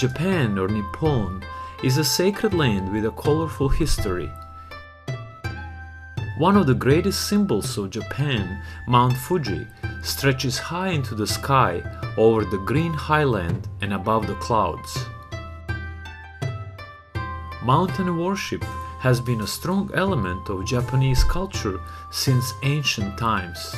Japan, or Nippon, is a sacred land with a colorful history. One of the greatest symbols of Japan, Mount Fuji, stretches high into the sky over the green highland and above the clouds. Mountain worship has been a strong element of Japanese culture since ancient times.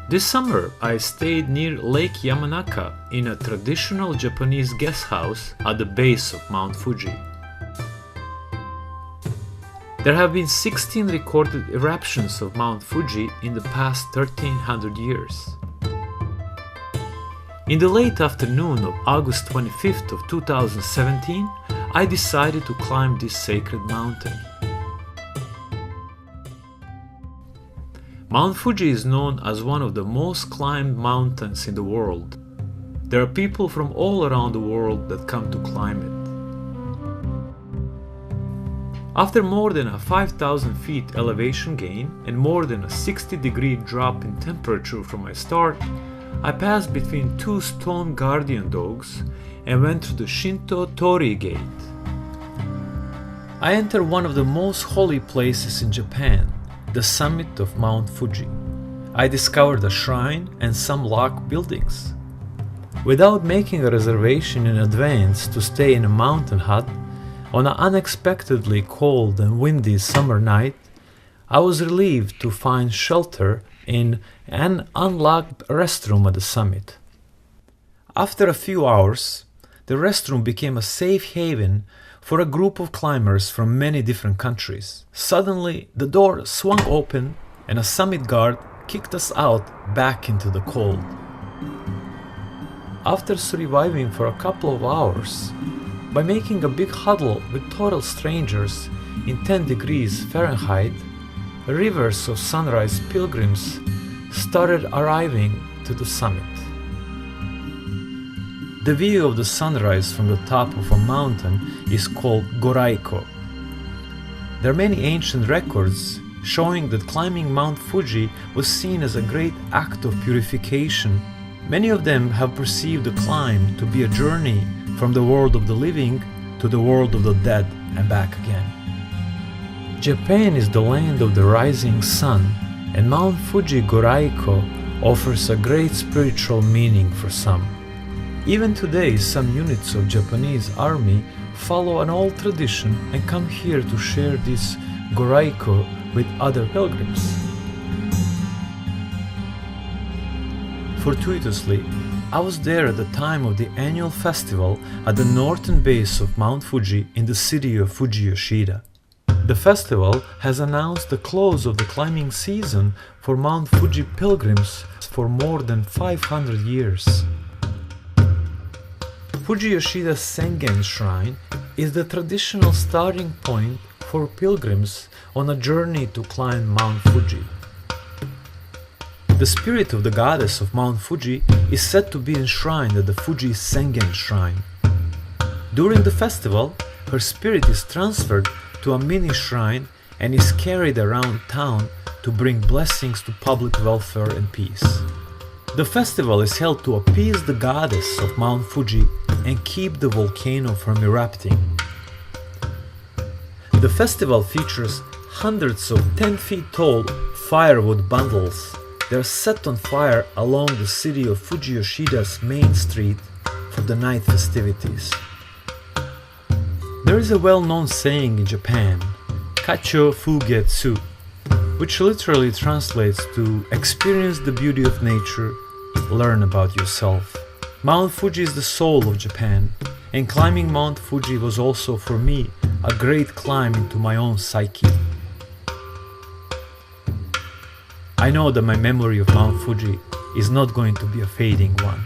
This summer, I stayed near Lake Yamanaka in a traditional Japanese guest house at the base of Mount Fuji. There have been 16 recorded eruptions of Mount Fuji in the past 1300 years. In the late afternoon of August 25th of 2017, I decided to climb this sacred mountain. Mount Fuji is known as one of the most climbed mountains in the world. There are people from all around the world that come to climb it. After more than a 5,000 feet elevation gain and more than a 60-degree drop in temperature from my start, I passed between two stone guardian dogs and went through the Shinto Torii Gate. I entered one of the most holy places in Japan, the summit of Mount Fuji. I discovered a shrine and some locked buildings. Without making a reservation in advance to stay in a mountain hut, on an unexpectedly cold and windy summer night, I was relieved to find shelter in an unlocked restroom at the summit. After a few hours, the restroom became a safe haven for a group of climbers from many different countries. Suddenly, the door swung open and a summit guard kicked us out back into the cold. After surviving for a couple of hours, by making a big huddle with total strangers in 10 degrees Fahrenheit, rivers of sunrise pilgrims started arriving to the summit. The view of the sunrise from the top of a mountain is called Goraiko. There are many ancient records showing that climbing Mount Fuji was seen as a great act of purification. Many of them have perceived the climb to be a journey from the world of the living to the world of the dead and back again. Japan is the land of the rising sun, and Mount Fuji Goraiko offers a great spiritual meaning for some. Even today, some units of Japanese army follow an old tradition and come here to share this Goraiko with other pilgrims. Fortuitously, I was there at the time of the annual festival at the northern base of Mount Fuji in the city of Fuji Yoshida. The festival has announced the close of the climbing season for Mount Fuji pilgrims for more than 500 years. Fuji Yoshida's Sengen Shrine is the traditional starting point for pilgrims on a journey to climb Mount Fuji. The spirit of the goddess of Mount Fuji is said to be enshrined at the Fuji Sengen Shrine. During the festival, her spirit is transferred to a mini shrine and is carried around town to bring blessings to public welfare and peace. The festival is held to appease the goddess of Mount Fuji and keep the volcano from erupting. The festival features hundreds of 10 feet tall firewood bundles. They are set on fire along the city of Fuji Yoshida's main street for the night festivities. There is a well-known saying in Japan, Kacho Fugetsu, which literally translates to experience the beauty of nature, learn about yourself. Mount Fuji is the soul of Japan, and climbing Mount Fuji was also for me a great climb into my own psyche. I know that my memory of Mount Fuji is not going to be a fading one.